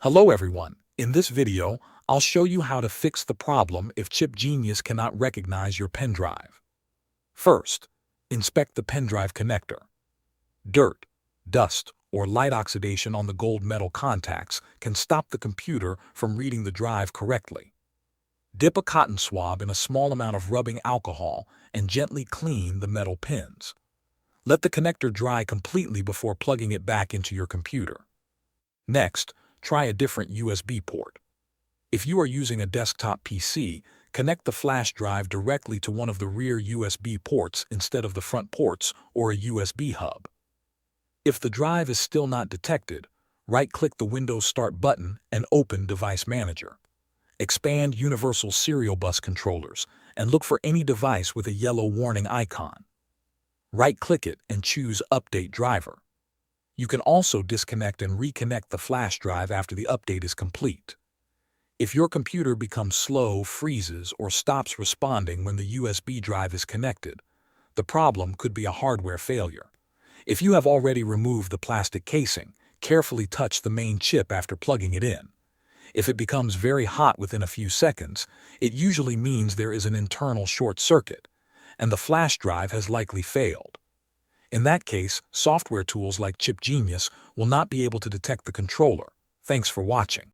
Hello everyone. In this video, I'll show you how to fix the problem if ChipGenius cannot recognize your pen drive. First, inspect the pen drive connector. Dirt, dust, or light oxidation on the gold metal contacts can stop the computer from reading the drive correctly. Dip a cotton swab in a small amount of rubbing alcohol and gently clean the metal pins. Let the connector dry completely before plugging it back into your computer. Next, try a different USB port. If you are using a desktop PC, connect the flash drive directly to one of the rear USB ports instead of the front ports or a USB hub. If the drive is still not detected, right-click the Windows Start button and open Device Manager. Expand Universal Serial Bus Controllers and look for any device with a yellow warning icon. Right-click it and choose Update Driver. You can also disconnect and reconnect the flash drive after the update is complete. If your computer becomes slow, freezes, or stops responding when the USB drive is connected, the problem could be a hardware failure. If you have already removed the plastic casing, carefully touch the main chip after plugging it in. If it becomes very hot within a few seconds, it usually means there is an internal short circuit, and the flash drive has likely failed. In that case, software tools like ChipGenius will not be able to detect the controller. Thanks for watching.